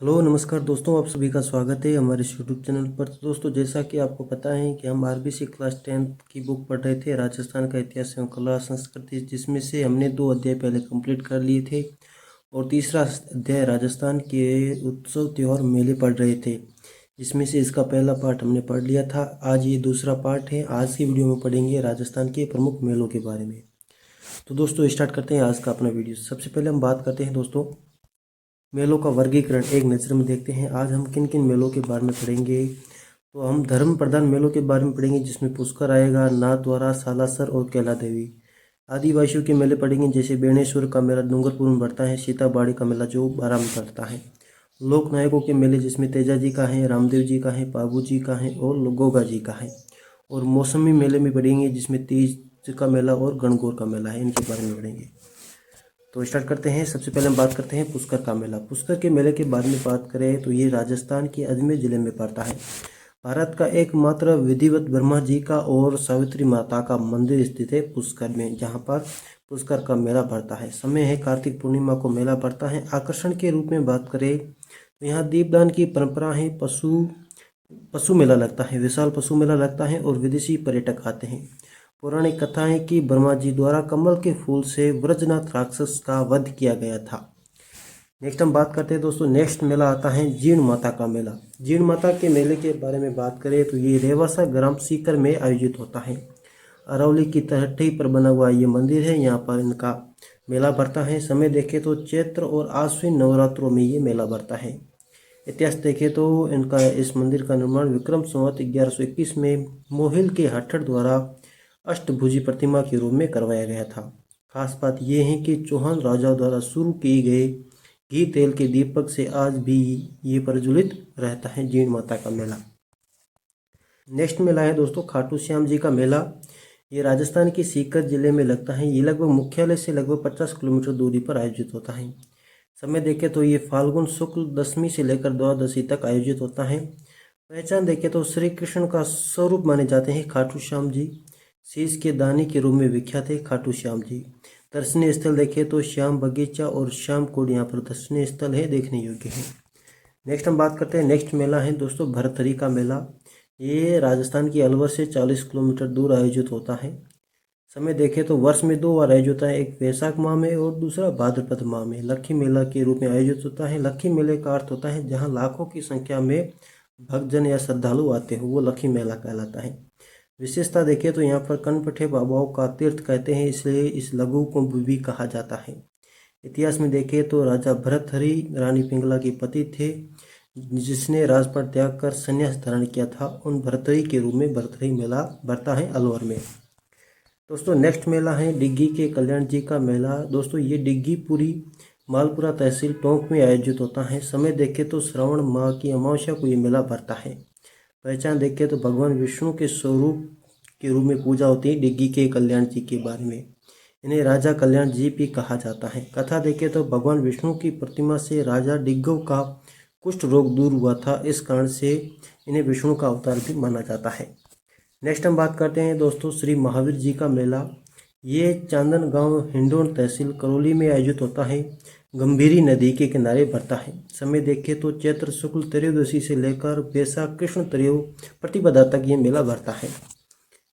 Hello नमस्कार दोस्तों, आप सभी का स्वागत है हमारे इस यूट्यूब चैनल पर। तो दोस्तों, जैसा कि आपको पता है कि हम आरबीसी क्लास 10th की बुक पढ़ रहे थे, राजस्थान का इतिहास एवं कला संस्कृति, जिसमें से हमने 2 अध्याय पहले कंप्लीट कर लिए थे और तीसरा अध्याय राजस्थान के उत्सव त्यौहार मेले पढ़ रहे थे, जिसमें से इसका पहला पार्ट हमने पढ़ लिया था। आज ये दूसरा पार्ट है। आज की वीडियो में पढ़ेंगे राजस्थान के प्रमुख मेलों के बारे में। तो दोस्तों, स्टार्ट करते हैं आज का अपना वीडियो। सबसे पहले हम बात करते हैं दोस्तों मेलों का वर्गीकरण, एक नज़र में देखते हैं आज हम किन किन मेलों के बारे में पढ़ेंगे। तो हम धर्म प्रधान मेलों के बारे में पढ़ेंगे, जिसमें पुष्कर आएगा, नाथद्वारा, सालासर और कैला देवी। आदिवासियों के मेले पढ़ेंगे, जैसे बेणेश्वर का मेला डूंगरपुर में पड़ता है, सीताबाड़ी का मेला जो बारां में पड़ता है। लोक नायकों के मेले, जिसमें तेजा जी का है, रामदेव जी का है, बाबू जी का है और गोगा जी का है। और मौसमी मेले में पढ़ेंगे, जिसमें तीज का मेला और गणगौर का मेला है, इनके बारे में पढ़ेंगे। तो स्टार्ट करते हैं। सबसे पहले हम बात करते हैं पुष्कर का मेला। पुष्कर के मेले के बारे में बात करें तो ये राजस्थान के अजमेर जिले में पड़ता है। भारत का एकमात्र विधिवत ब्रह्मा जी का और सावित्री माता का मंदिर स्थित है पुष्कर में, जहाँ पर पुष्कर का मेला पड़ता है। समय है कार्तिक पूर्णिमा को मेला पड़ता है। आकर्षण के रूप में बात करें तो यहाँ दीपदान की परंपरा है। पशु मेला लगता है, विशाल पशु मेला लगता है और विदेशी पर्यटक आते हैं। पौराणिक कथा है कि ब्रह्मा जी द्वारा कमल के फूल से वज्रनाथ राक्षस का वध किया गया था। नेक्स्ट हम बात करते हैं दोस्तों, नेक्स्ट मेला आता है जीण माता का मेला। जीण माता के मेले के बारे में बात करें तो ये रेवासा ग्राम सीकर में आयोजित होता है। अरवली की तलहटी पर बना हुआ ये मंदिर है। यहाँ पर इनका मेला बढ़ता है। समय देखें तो चैत्र और आश्विन नवरात्रों में ये मेला बढ़ता है। इतिहास देखें तो इनका इस मंदिर का निर्माण विक्रम संवत 1121 में मोहिल के हट्टर द्वारा अष्टभुजी प्रतिमा के रूप में करवाया गया था। खास बात यह है कि चौहान राजाओं द्वारा शुरू किए गए घी तेल के दीपक से आज भी ये प्रज्वलित रहता है जीण माता का मेला। नेक्स्ट मेला है दोस्तों खाटू श्याम जी का मेला। ये राजस्थान के सीकर जिले में लगता है। ये लगभग मुख्यालय से लगभग 50 किलोमीटर दूरी पर आयोजित होता है। समय देखें तो ये फाल्गुन शुक्ल दशमी से लेकर द्वादशी तक आयोजित होता है। पहचान देखें तो श्री कृष्ण का स्वरूप माने जाते हैं खाटू श्याम जी। शीश के दानी के रूप में विख्यात है खाटू श्याम जी। दर्शनीय स्थल देखें तो श्याम बगीचा और श्याम कुंड यहाँ पर दर्शनीय स्थल है, देखने योग्य है। नेक्स्ट हम बात करते हैं, नेक्स्ट मेला है दोस्तों भरथरी का मेला। ये राजस्थान की अलवर से 40 किलोमीटर दूर आयोजित होता है। समय देखें तो वर्ष में 2 बार आयोजित होता है, एक वैशाख माह में और दूसरा भाद्रपद माह में। लक्खी मेला के रूप में आयोजित होता है। लक्खी मेले का अर्थ होता है जहाँ लाखों की संख्या में भक्तजन या श्रद्धालु आते हो, वो लक्खी मेला कहलाता है। विशेषता देखें तो यहाँ पर कनपठे बाबाओं का तीर्थ कहते हैं, इसलिए इस लघु को भी कहा जाता है। इतिहास में देखें तो राजा भरथरी रानी पिंगला के पति थे, जिसने राजपाट त्याग कर संन्यास धारण किया था। उन भरथरी के रूप में भरथरी मेला बढ़ता है अलवर में। दोस्तों नेक्स्ट मेला है डिग्गी के कल्याण जी का मेला। दोस्तों ये डिग्गीपुरी मालपुरा तहसील टोंक में आयोजित होता है। समय देखें तो श्रावण माह की अमावस्या को ये मेला बढ़ता है। पहचान देखें तो भगवान विष्णु के स्वरूप के रूप में पूजा होती है डिग्गी के कल्याण जी के बारे में। इन्हें राजा कल्याण जी भी कहा जाता है। कथा देखें तो भगवान विष्णु की प्रतिमा से राजा डिग्गव का कुष्ठ रोग दूर हुआ था, इस कारण से इन्हें विष्णु का अवतार भी माना जाता है। नेक्स्ट हम बात करते हैं दोस्तों श्री महावीर जी का मेला। ये चांदन गांव हिंडोन तहसील करौली में आयोजित होता है। गंभीरी नदी के किनारे बढ़ता है। समय देखें तो चैत्र शुक्ल त्रयोदशी से लेकर वैशाख कृष्ण त्रयो प्रतिपदा तक ये मेला बढ़ता है।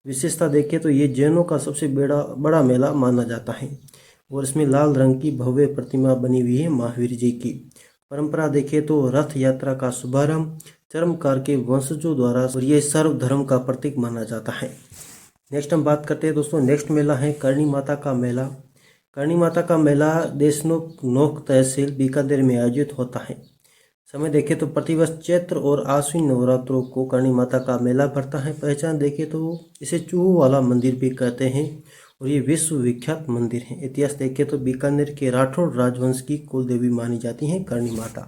विशेषता देखें तो ये जैनों का सबसे बड़ा मेला माना जाता है और इसमें लाल रंग की भव्य प्रतिमा बनी हुई है महावीर जी की। परंपरा देखें तो रथ यात्रा का शुभारंभ चरमकार के वंशजों द्वारा और ये सर्वधर्म का प्रतीक माना जाता है। नेक्स्ट हम बात करते हैं दोस्तों, नेक्स्ट मेला है करणी माता का मेला। करणी माता का मेला देशनोक नोक तहसील बीकानेर में आयोजित होता है। समय देखें तो प्रतिवर्ष चैत्र और आश्विन नवरात्रों को करणी माता का मेला भरता है। पहचान देखें तो इसे चूहू वाला मंदिर भी कहते हैं और ये विश्व विख्यात मंदिर है। इतिहास देखें तो बीकानेर के राठौड़ राजवंश की कुल देवी मानी जाती हैं करणी माता।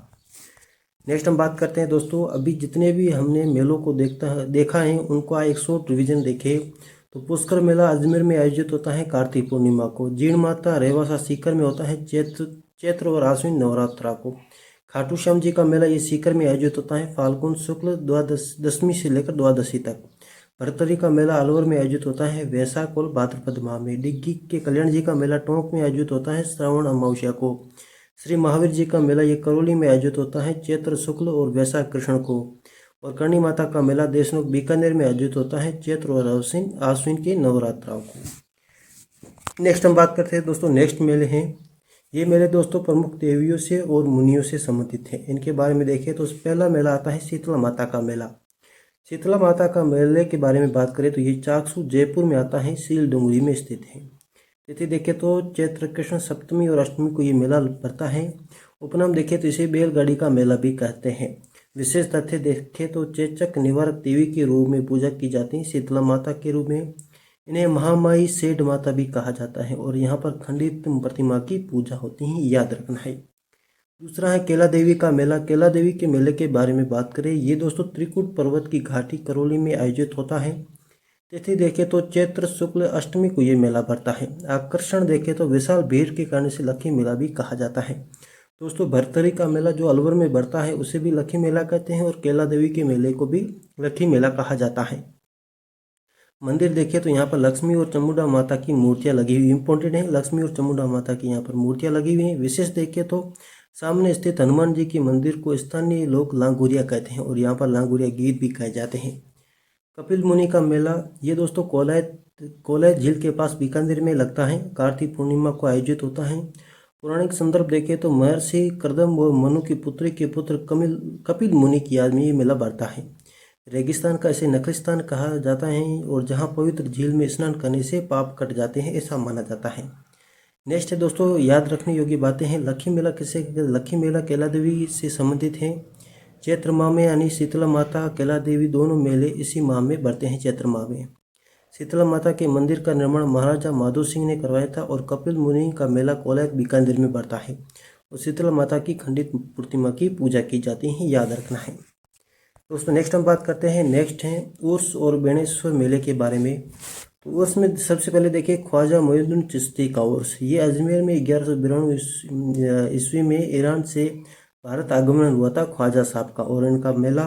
नेक्स्ट हम बात करते हैं दोस्तों, अभी जितने भी हमने मेलों को देखा है उनका एक शॉर्ट रिविजन देखें तो पुष्कर मेला अजमेर में आयोजित होता है कार्तिक पूर्णिमा को। जीण माता रेवासा सीकर में होता है चैत्र और आश्विन नवरात्रा को। खाटू श्याम जी का मेला ये सीकर में आयोजित होता है फाल्गुन शुक्ल दशमी से लेकर द्वादशी तक। भरतरी का मेला अलवर में आयोजित होता है वैशाख और भाद्रपद माह में। डिग्गी के कल्याण जी का मेला टोंक में आयोजित होता है श्रावण अमावस्या को। श्री महावीर जी का मेला ये करौली में आयोजित होता है चैत्र शुक्ल और वैशाख कृष्ण को। और करणी माता का मेला देशमुख बीकानेर में आयोजित होता है चैत्र और आश्विन के नवरात्रों को। नेक्स्ट हम बात करते हैं दोस्तों, नेक्स्ट मेले हैं। ये मेले दोस्तों प्रमुख देवियों से और मुनियों से संबंधित हैं। इनके बारे में देखें तो पहला मेला आता है शीतला माता का मेला। शीतला माता का मेले के बारे में बात करें तो ये चाकसू जयपुर में आता है, सील डुंगरी में स्थित है। तिथि देखें तो चैत्र कृष्ण सप्तमी और अष्टमी को ये मेला पड़ता है। उपनाम देखें तो इसे बैलगाड़ी का मेला भी कहते हैं। विशेष तथ्य देखें तो चेचक निवारक देवी के रूप में पूजा की जाती है शीतला माता के रूप में। इन्हें महामाई सेठ माता भी कहा जाता है और यहाँ पर खंडित प्रतिमा की पूजा होती है, याद रखना है। दूसरा है केला देवी का मेला। केला देवी के मेले के बारे में बात करें, ये दोस्तों त्रिकुट पर्वत की घाटी करौली में आयोजित होता है। तिथि देखें तो चैत्र शुक्ल अष्टमी को ये मेला पड़ता है। आकर्षण देखें तो विशाल भीड़ के कारण से लक्खी मेला भी कहा जाता है। दोस्तों भरतरी का मेला जो अलवर में बढ़ता है उसे भी लक्खी मेला कहते हैं और केला देवी के मेले को भी लक्खी मेला कहा जाता है। मंदिर देखें तो यहाँ पर लक्ष्मी और चामुंडा माता की मूर्तियाँ लगी हुई इंपॉर्टेंट है, लक्ष्मी और चामुंडा माता की यहाँ पर मूर्तियाँ लगी हुई हैं। विशेष देखें तो सामने स्थित हनुमान जी के मंदिर को स्थानीय लोग लांगुरिया कहते हैं और यहाँ पर लांगुरिया गीत भी गाए जाते हैं। कपिल मुनि का मेला, ये दोस्तों कोलाय झील के पास बीकानेर में लगता है। कार्तिक पूर्णिमा को आयोजित होता है। पौराणिक संदर्भ देखें तो महर्षि कर्दम व मनु की पुत्री के पुत्र कपिल मुनि की याद में ये मेला बढ़ता है। रेगिस्तान का इसे नखलिस्तान कहा जाता है और जहाँ पवित्र झील में स्नान करने से पाप कट जाते हैं ऐसा माना जाता है। नेक्स्ट है दोस्तों याद रखने योग्य बातें हैं। लक्खी मेला किसे, लक्खी मेला केला देवी से संबंधित है। चैत्र माह में यानी शीतला माता केला देवी दोनों मेले इसी माह में बढ़ते हैं, चैत्र माह में। शीतला माता के मंदिर का निर्माण महाराजा माधो सिंह ने करवाया था और कपिल मुनि का मेला कोलाय बीकानेर में बढ़ता है और शीतला माता की खंडित प्रतिमा की पूजा की जाती है, याद रखना है। दोस्तों नेक्स्ट हम बात करते हैं, नेक्स्ट है उर्स और बेणेश्वर मेले के बारे में। तो उर्स में सबसे पहले देखिए ख्वाजा मोइनुद्दीन चिश्ती का उर्स। ये अजमेर में 1192 ईस्वी में ईरान से भारत आगमन हुआ था ख्वाजा साहब का और इनका मेला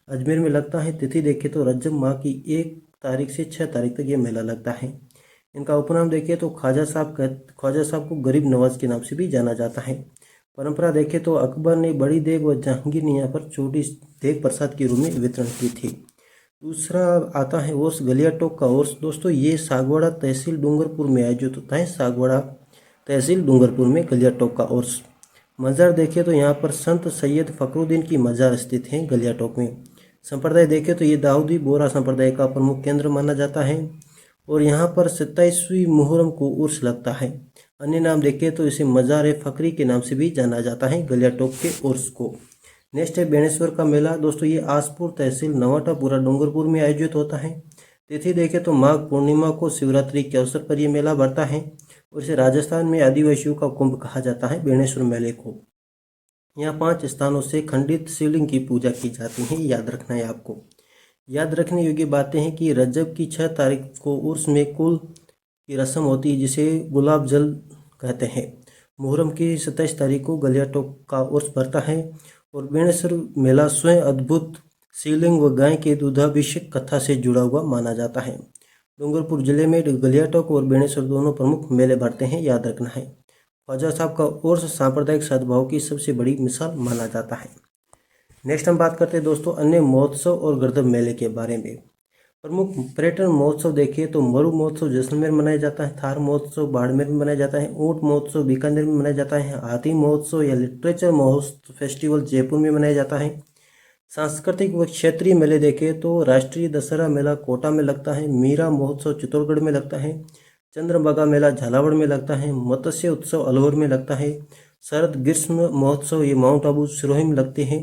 अजमेर में लगता है। तिथि देखें तो रजब माह की 1 तारीख से 6 तारीख तक ये मेला लगता है। इनका उपनाम देखें तो ख्वाजा साहब को गरीब नवाज के नाम से भी जाना जाता है। परंपरा देखें तो अकबर ने बड़ी देग व जहांगीर ने यहाँ पर छोटी देग प्रसाद के रूप में वितरण की थी। दूसरा आता है उर्स गलिया टोक का उर्स। दोस्तों ये सागवाड़ा तहसील डूंगरपुर में आयोजित होता है। सागवाड़ा तहसील डूंगरपुर में गलिया टोक का उर्स। मज़ार देखें तो यहाँ पर संत सैयद फखरुद्दीन की मज़ार स्थित है गलिया टोक में। संप्रदाय देखें तो ये दाऊदी बोरा संप्रदाय का प्रमुख केंद्र माना जाता है और यहाँ पर 27वीं मुहर्रम को उर्स लगता है। अन्य नाम देखें तो इसे मज़ार फकरी के नाम से भी जाना जाता है गलिया टोक के उर्स को। नेक्स्ट है बेणेश्वर का मेला। दोस्तों ये आसपुर तहसील नवाटापुरा डूंगरपुर में आयोजित होता है। तिथि देखें तो माघ पूर्णिमा को शिवरात्रि के अवसर पर यह मेला बढ़ता है और इसे राजस्थान में आदिवासियों का कुंभ कहा जाता है बेणेश्वर मेले को। यहाँ 5 स्थानों से खंडित शिवलिंग की पूजा की जाती है, याद रखना है आपको। याद रखने योग्य बातें हैं कि रजब की 6 तारीख को उर्स में कुल की रस्म होती है जिसे गुलाब जल कहते हैं। मुहर्रम की 27 तारीख को गलिया टोक का उर्स भरता है और बेणेश्वर मेला स्वयं अद्भुत शिवलिंग व गाय के दूधाभिषेक कथा से जुड़ा हुआ माना जाता है। डूंगरपुर जिले में गलिया टोक और बेणेश्वर दोनों प्रमुख मेले भरते हैं, याद रखना है। ख्वाजा साहब का उर्स सांप्रदायिक सद्भाव की सबसे बड़ी मिसाल माना जाता है। नेक्स्ट हम बात करते हैं दोस्तों अन्य महोत्सव और गरदब मेले के बारे में। प्रमुख पर्यटन महोत्सव देखिए तो मरु महोत्सव जैसलमेर मनाया जाता है, थार महोत्सव बाड़मेर में मनाया जाता है, ऊंट महोत्सव बीकानेर में मनाया जाता है, हाथी महोत्सव या लिटरेचर महोत्सव फेस्टिवल जयपुर में मनाया जाता है। सांस्कृतिक व क्षेत्रीय मेले देखें तो राष्ट्रीय दशहरा मेला कोटा में लगता है, मीरा महोत्सव चित्तौड़गढ़ में लगता है, चंद्रभागा मेला झालावाड़ में लगता है, मत्स्य उत्सव अलवर में लगता है, शरद ग्रीष्म महोत्सव ये माउंट आबू सिरोही में लगते हैं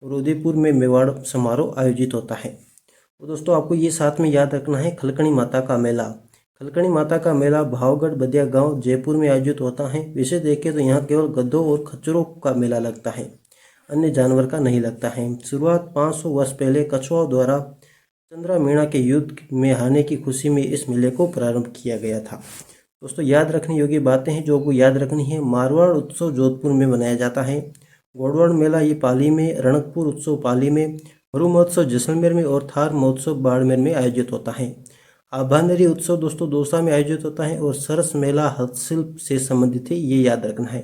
और उदयपुर में मेवाड़ समारोह आयोजित होता है। तो दोस्तों आपको ये साथ में याद रखना है खलकणी माता का मेला। खलकणी माता का मेला भावगढ़ बदिया गांव जयपुर में आयोजित होता है। विशेष देखें तो यहाँ केवल गधों और खच्चरों का मेला लगता है, अन्य जानवर का नहीं लगता है। शुरुआत 500 वर्ष पहले कछुओं द्वारा चंद्रमीणा के युद्ध में हारने की खुशी में इस मेले को प्रारंभ किया गया था। दोस्तों याद रखने योग्य बातें हैं जो आपको याद रखनी है। मारवाड़ उत्सव जोधपुर में मनाया जाता है, गोडवाड़ मेला ये पाली में, रणकपुर उत्सव पाली में, मरु महोत्सव जैसलमेर में और थार महोत्सव बाड़मेर में आयोजित होता है। आभानेरी उत्सव दोस्तों दौसा में आयोजित होता है और सरस मेला हस्तशिल्प से संबंधित है, ये याद रखना है।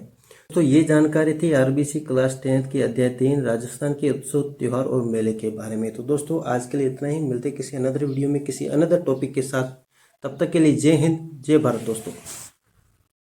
तो ये जानकारी थी आरबीसी क्लास 10 की अध्याय 3 राजस्थान के उत्सव त्योहार और मेले के बारे में। तो दोस्तों आज के लिए इतना ही, मिलते किसी अनदर वीडियो में किसी अनदर टॉपिक के साथ। तब तक के लिए जय हिंद जय भारत दोस्तों।